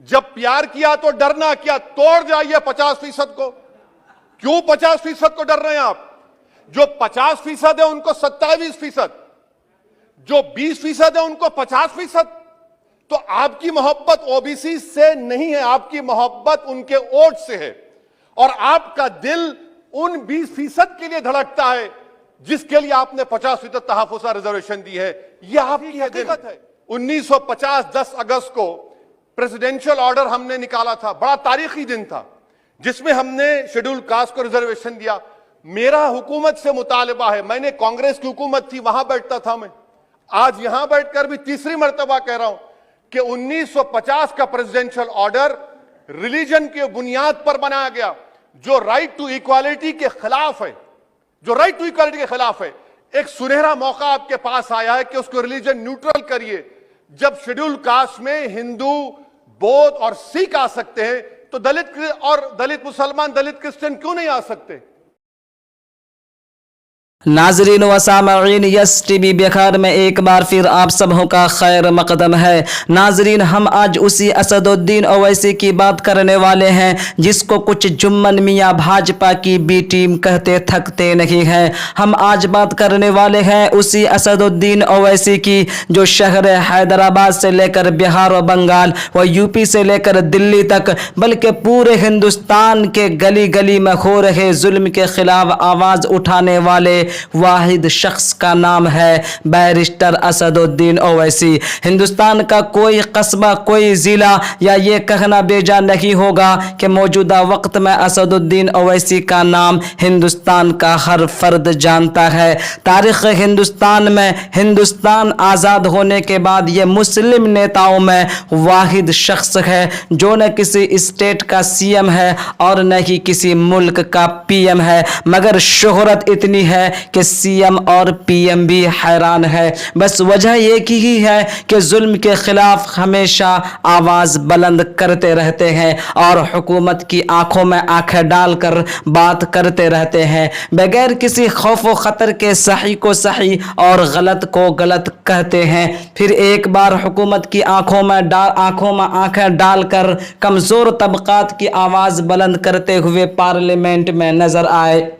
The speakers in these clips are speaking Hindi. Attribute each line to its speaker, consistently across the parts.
Speaker 1: जब प्यार किया तो डरना क्या, तोड़ जाइए 50% को। क्यों 50% को डर रहे हैं आप? जो 50% है उनको 27%, जो 20% है उनको 50%। तो आपकी मोहब्बत ओबीसी से नहीं है, आपकी मोहब्बत उनके वोट से है। और आपका दिल उन 20% के लिए धड़कता है जिसके लिए आपने 50% तहफ़्फ़ुज़ रिजर्वेशन दी है। यह आपकी हकीकत है। 1950 10 अगस्त को प्रेसिडेंशियल ऑर्डर हमने निकाला था, बड़ा तारीखी दिन था, जिसमें हमने शेड्यूल कास्ट को रिजर्वेशन दिया। मेरा हुकूमत से मुतालबा है, मैंने कांग्रेस की हुकूमत थी वहां बैठता था मैं, आज यहां बैठकर भी तीसरी मर्तबा कह रहा हूं कि 1950 का प्रेसिडेंशियल ऑर्डर रिलीजन के बुनियाद पर बनाया गया, जो राइट टू इक्वालिटी के खिलाफ है, जो राइट टू इक्वालिटी के खिलाफ है। एक सुनहरा मौका आपके पास आया है कि उसको रिलीजन न्यूट्रल करिए। जब शेड्यूल कास्ट में हिंदू, बौद्ध और सिख आ सकते हैं, तो दलित मुसलमान, दलित क्रिश्चियन क्यों नहीं आ सकते?
Speaker 2: नाजरीन व सामईन, यस टीवी बिहार में एक बार फिर आप सबों का खैर मकदम है। नाजरीन, हम आज उसी असदुद्दीन ओवैसी की बात करने वाले हैं जिसको कुछ जुम्मन मियाँ भाजपा की बी टीम कहते थकते नहीं हैं। हम आज बात करने वाले हैं उसी असदुद्दीन ओवैसी की जो शहर हैदराबाद से लेकर बिहार व बंगाल व यूपी से लेकर दिल्ली तक, बल्कि पूरे हिंदुस्तान के गली गली में हो रहे जुल्म के खिलाफ आवाज़ उठाने वाले वाहिद शख्स का नाम है बैरिस्टर असदुद्दीन ओवैसी। हिंदुस्तान का कोई कस्बा, कोई ज़िला या ये कहना बेजा नहीं होगा कि मौजूदा वक्त में असदुद्दीन ओवैसी का नाम हिंदुस्तान का हर फर्द जानता है। तारीख़ हिंदुस्तान में, हिंदुस्तान आज़ाद होने के बाद ये मुस्लिम नेताओं में वाहिद शख्स है जो न किसी स्टेट का सीएम है और न ही किसी मुल्क का पीएम है, मगर शोहरत इतनी है कि सीएम और पीएम भी हैरान है। बस वजह एक ही है कि जुल्म के खिलाफ हमेशा आवाज़ बुलंद करते रहते हैं और हुकूमत की आंखों में आंखें डालकर बात करते रहते हैं, बगैर किसी खौफ व ख़तर के सही को सही और गलत को गलत कहते हैं। फिर एक बार हुकूमत की आंखों में आंखें डालकर कमज़ोर तबक़ात की आवाज़ बुलंद करते हुए पार्लियामेंट में नज़र आए।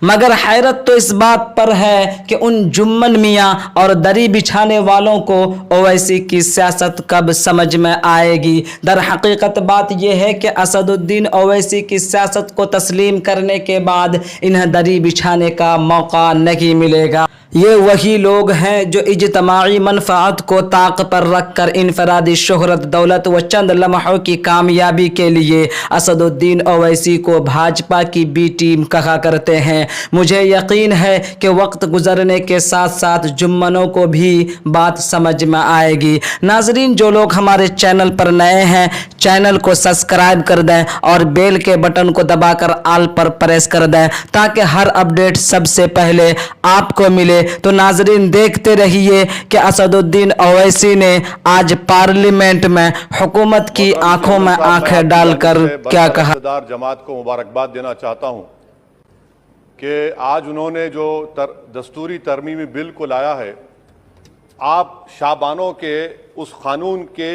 Speaker 2: मगर हैरत तो इस बात पर है कि उन जुम्मन मियाँ और दरी बिछाने वालों को ओवैसी की सियासत कब समझ में आएगी। दर हकीकत बात यह है कि असदुद्दीन ओवैसी की सियासत को तस्लीम करने के बाद इन्हें दरी बिछाने का मौका नहीं मिलेगा। ये वही लोग हैं जो इज्तिमाई मनफ़ाअत को ताक पर रख कर इनफरादी शोहरत, दौलत व चंद लम्हों की कामयाबी के लिए असदुद्दीन ओवैसी को भाजपा की बी टीम कहा करते हैं। मुझे यकीन है कि वक्त गुजरने के साथ साथ जुम्मनों को भी बात समझ में आएगी। नाजरीन, जो लोग हमारे चैनल पर नए हैं, चैनल को सब्सक्राइब कर दें और बेल के बटन को दबाकर ऑल पर प्रेस कर दें ताकि हर अपडेट सबसे पहले आपको मिले। तो नाजरीन, देखते रहिए कि असदुद्दीन ओवैसी ने आज पार्लियामेंट में हुकूमत की आंखों में आंखें डालकर क्या कहा।
Speaker 1: जमात को मुबारकबाद देना चाहता हूं कि आज उन्होंने जो दस्तूरी तरमीमी बिल को लाया है, आप शाबानों के उस कानून के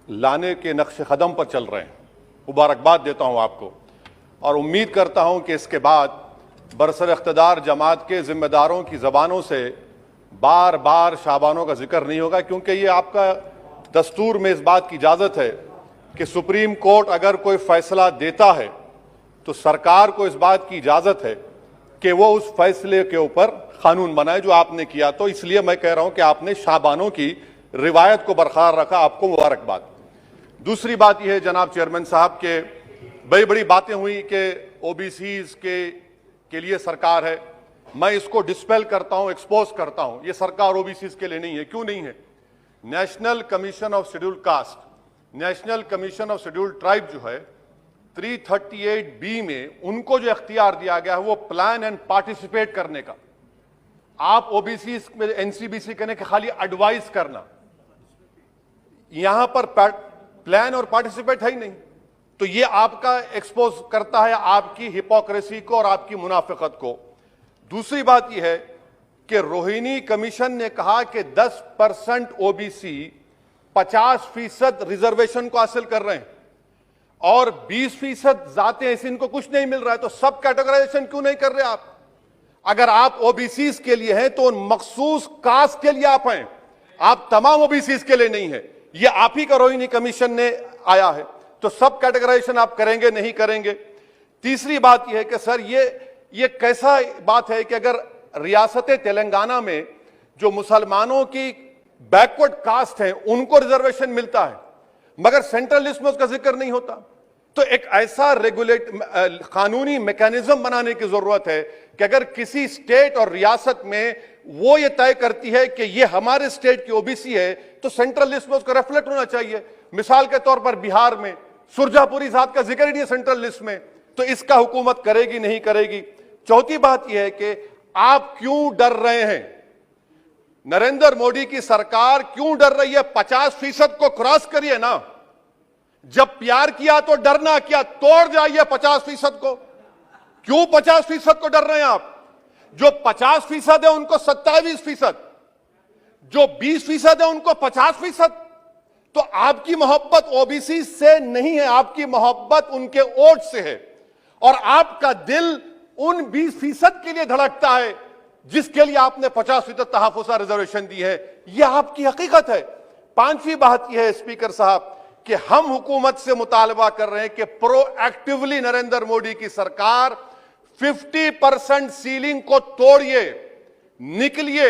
Speaker 1: लाने के नक्श कदम पर चल रहे हैं। मुबारकबाद देता हूं आपको और उम्मीद करता हूं कि इसके बाद बरसर इख्तिदार जमात के ज़िम्मेदारों की ज़बानों से बार बार शाबानों का जिक्र नहीं होगा, क्योंकि ये आपका दस्तूर में इस बात की इजाज़त है कि सुप्रीम कोर्ट अगर कोई फ़ैसला देता है तो सरकार को इस बात की इजाज़त है कि वो उस फैसले के ऊपर कानून बनाए, जो आपने किया। तो इसलिए मैं कह रहा हूं कि आपने शाबानों की रिवायत को बरकरार रखा, आपको मुबारकबाद। दूसरी बात यह है जनाब चेयरमैन साहब के बड़ी बातें हुई कि ओबीसीज के लिए सरकार है। मैं इसको डिस्पेल करता हूं, एक्सपोज करता हूं। ये सरकार ओबीसीज के लिए नहीं है। क्यों नहीं है? National commission of schedule caste, national commission of schedule tribe जो है 338B में उनको जो इख्तियार दिया गया है वो प्लान एंड पार्टिसिपेट करने का। आप ओबीसी में एनसीबीसी कहने के खाली एडवाइस करना, यहां पर प्लान और पार्टिसिपेट है ही नहीं। तो ये आपका एक्सपोज करता है आपकी हिपोक्रेसी को और आपकी मुनाफिकत को। दूसरी बात यह है कि रोहिणी कमीशन ने कहा कि 10% ओबीसी 50% रिजर्वेशन को हासिल कर रहे हैं और 20% जाते हैं, इनको कुछ नहीं मिल रहा है, तो सब कैटेगराइजेशन क्यों नहीं कर रहे आप? अगर आप ओबीसी के लिए हैं तो मखसूस कास्ट के लिए आप हैं, आप तमाम ओबीसी के लिए नहीं है। ये आप ही का रोहिणी कमीशन ने आया है, तो सब कैटेगराइजेशन आप करेंगे नहीं करेंगे? तीसरी बात यह है कि सर ये कैसा बात है कि अगर रियासत तेलंगाना में जो मुसलमानों की बैकवर्ड कास्ट है उनको रिजर्वेशन मिलता है मगर सेंट्रल लिस्ट में उसका जिक्र नहीं होता, तो एक ऐसा कानूनी मैकेनिज्म बनाने की जरूरत है कि अगर किसी स्टेट और रियासत में वो ये तय करती है कि ये हमारे स्टेट की ओबीसी है तो सेंट्रल लिस्ट में उसका रिफ्लेक्ट होना चाहिए। मिसाल के तौर पर बिहार में सुरजापुरी जात का जिक्र ही नहीं है सेंट्रल लिस्ट में, तो इसका हुकूमत करेगी नहीं करेगी? चौथी बात यह है कि आप क्यों डर रहे हैं? नरेंद्र मोदी की सरकार क्यों डर रही है? 50% को क्रॉस करिए ना, जब प्यार किया तो डरना क्या, तोड़ जाइए 50% को। क्यों 50% को डर रहे हैं आप? जो 50% है उनको 27%, जो 20% है उनको 50%। तो आपकी मोहब्बत ओबीसी से नहीं है, आपकी मोहब्बत उनके वोट से है और आपका दिल उन 20% के लिए धड़कता है जिसके लिए आपने 50% तहफ़्फ़ुज़ रिजर्वेशन दी है। यह आपकी हकीकत है। पांचवी बात यह है स्पीकर साहब कि हम हुकूमत से मुतालबा कर रहे हैं कि प्रोएक्टिवली नरेंद्र मोदी की सरकार 50% सीलिंग को तोड़िए, निकलिए।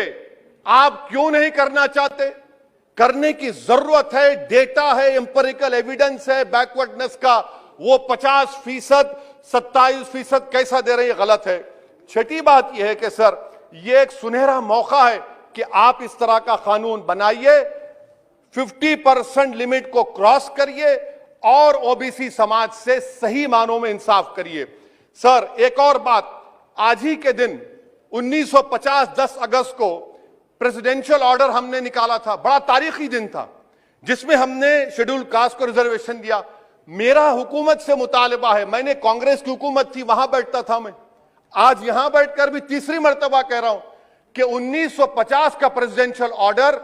Speaker 1: आप क्यों नहीं करना चाहते? करने की जरूरत है, डेटा है, एम्पिरिकल एविडेंस है बैकवर्डनेस का। वो 50%, 27% कैसा दे रहे हैं, गलत है। छठी बात यह है कि सर ये एक सुनहरा मौका है कि आप इस तरह का कानून बनाइए, 50% लिमिट को क्रॉस करिए और ओबीसी समाज से सही मानों में इंसाफ करिए। सर एक और बात, आज ही के दिन 1950 10 अगस्त को प्रेसिडेंशियल ऑर्डर हमने निकाला था, बड़ा तारीखी दिन था जिसमें हमने शेड्यूल कास्ट को रिजर्वेशन दिया। मेरा हुकूमत से मुतालबा है, मैंने कांग्रेस की हुकूमत थी वहां बैठता था मैं, आज यहां बैठकर भी तीसरी मर्तबा कह रहा हूं कि 1950 का प्रेसिडेंशियल ऑर्डर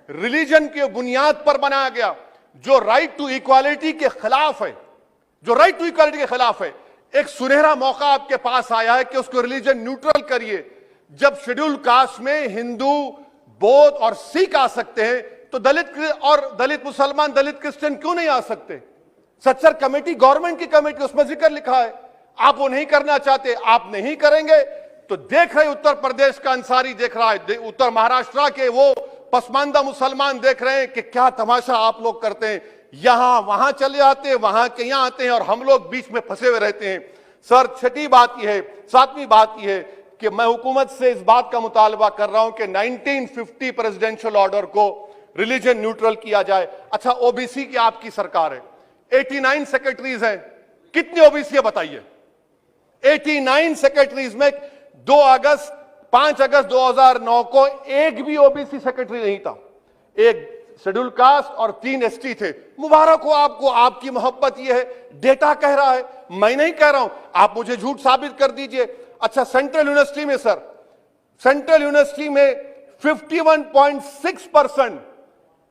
Speaker 1: रिलीजन की बुनियाद पर बनाया गया जो राइट टू इक्वालिटी के खिलाफ है, जो राइट टू इक्वालिटी के खिलाफ है। एक सुनहरा मौका आपके पास आया है कि उसको रिलीजन न्यूट्रल करिए। जब शेड्यूल कास्ट में हिंदू, बौद्ध और सिख आ सकते हैं तो दलित मुसलमान, दलित क्रिश्चियन क्यों नहीं आ सकते? सच्चर कमेटी गवर्नमेंट की कमेटी, उसमें जिक्र लिखा है। आप वो नहीं करना चाहते, आप नहीं करेंगे तो देख रहे उत्तर प्रदेश का अंसारी देख रहा है, उत्तर महाराष्ट्र के वो पसमानदा मुसलमान देख रहे हैं कि क्या तमाशा आप लोग करते हैं। यहां वहां चले आते हैं, वहां के यहां आते हैं और हम लोग बीच में फंसे हुए रहते हैं। सर छठी बात यह है, सातवीं बात यह है कि मैं हुकूमत से इस बात का मुतालबा कर रहा हूं कि 1950 प्रेसिडेंशियल ऑर्डर को रिलीजन न्यूट्रल किया जाए। अच्छा, ओबीसी की आपकी सरकार है, 89 सेक्रेटरीज हैं, कितने ओबीसी है बताइए? 89 सेक्रेटरीज में 5 अगस्त 2009 को एक भी ओबीसी सेक्रेटरी नहीं था, एक शेड्यूल कास्ट और 3 एसटी थे। मुबारक हो आपको, आपकी मोहब्बत यह है, डेटा कह रहा है, मैं नहीं कह रहा हूं, आप मुझे झूठ साबित कर दीजिए। अच्छा, सेंट्रल यूनिवर्सिटी में सर, सेंट्रल यूनिवर्सिटी में 51.6%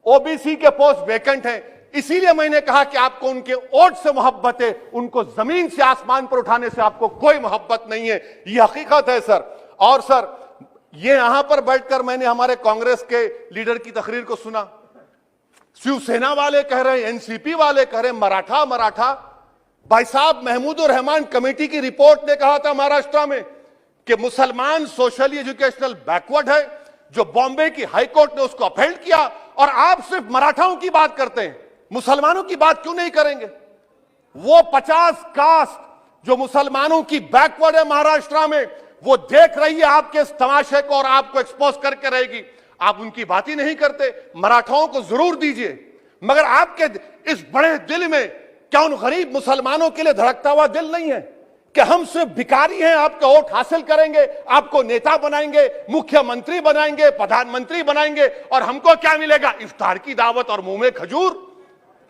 Speaker 1: ओबीसी के पोस्ट वैकेंट हैं। इसीलिए मैंने कहा कि आपको उनके वोट से मोहब्बत है, उनको जमीन से आसमान पर उठाने से आपको कोई मोहब्बत नहीं है। यह हकीकत है सर। और सर ये यहां पर बैठकर मैंने हमारे कांग्रेस के लीडर की तकरीर को सुना, शिवसेना वाले कह रहे हैं, एनसीपी वाले कह रहे हैं मराठा। भाई साहब, महमूदुर रहमान कमेटी की रिपोर्ट ने कहा था महाराष्ट्र में कि मुसलमान सोशली एजुकेशनल बैकवर्ड है, जो बॉम्बे की हाईकोर्ट ने उसको अपहेल्ड किया, और आप सिर्फ मराठाओं की बात करते हैं, मुसलमानों की बात क्यों नहीं करेंगे? वो 50 कास्ट जो मुसलमानों की बैकवर्ड है महाराष्ट्र में, वो देख रही है आपके इस तमाशे को और आपको एक्सपोज करके रहेगी। आप उनकी बात ही नहीं करते। मराठाओं को जरूर दीजिए, मगर आपके इस बड़े दिल में क्या उन गरीब मुसलमानों के लिए धड़कता हुआ दिल नहीं है कि हम सिर्फ भिखारी हैं, आपका वोट हासिल करेंगे, आपको नेता बनाएंगे, मुख्यमंत्री बनाएंगे, प्रधानमंत्री बनाएंगे, और हमको क्या मिलेगा? इफ्तार की दावत और मुंह में खजूर,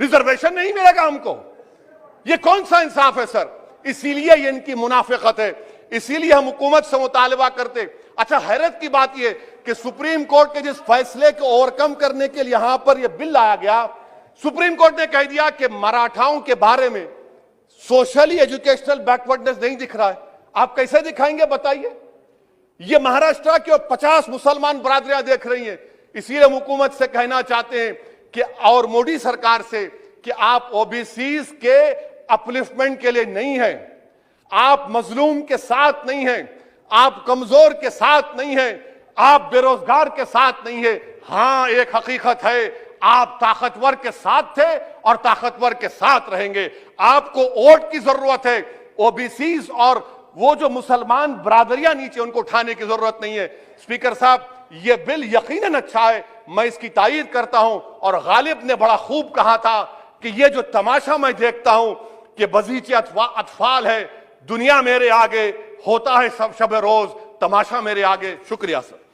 Speaker 1: रिजर्वेशन नहीं मिलेगा हमको। ये कौन सा इंसाफ है सर? इसीलिए ये इनकी मुनाफिकत है, इसीलिए हम हुकूमत से मुतालबा करते। अच्छा, हैरत की बात यह कि सुप्रीम कोर्ट के जिस फैसले को ओवरकम करने के लिए यहां पर यह बिल लाया गया, सुप्रीम कोर्ट ने कह दिया कि मराठाओं के बारे में सोशली एजुकेशनल बैकवर्डनेस नहीं दिख रहा है। आप कैसे दिखाएंगे बताइए? ये महाराष्ट्र के 50 मुसलमान बरादरियां देख रही हैं। इसलिए हम हुकूमत से कहना चाहते हैं कि और मोदी सरकार से कि आप ओबीसीज के अपलिफ्टमेंट के लिए नहीं हैं, आप मजलूम के साथ नहीं हैं, आप कमजोर के साथ नहीं हैं, आप बेरोजगार के साथ नहीं है। हां, एक हकीकत है, आप ताकतवर के साथ थे और ताकतवर के साथ रहेंगे। आपको वोट की जरूरत है, ओबीसीज और वो जो मुसलमान बरादरियां नीचे उनको उठाने की जरूरत नहीं है। स्पीकर साहब, यह बिल यकीनन अच्छा है, मैं इसकी तायीद करता हूं। और गालिब ने बड़ा खूब कहा था कि यह जो तमाशा मैं देखता हूं कि बजीचे अतफाल है, दुनिया मेरे आगे होता है सब शब रोज, तमाशा मेरे आगे। शुक्रिया सर।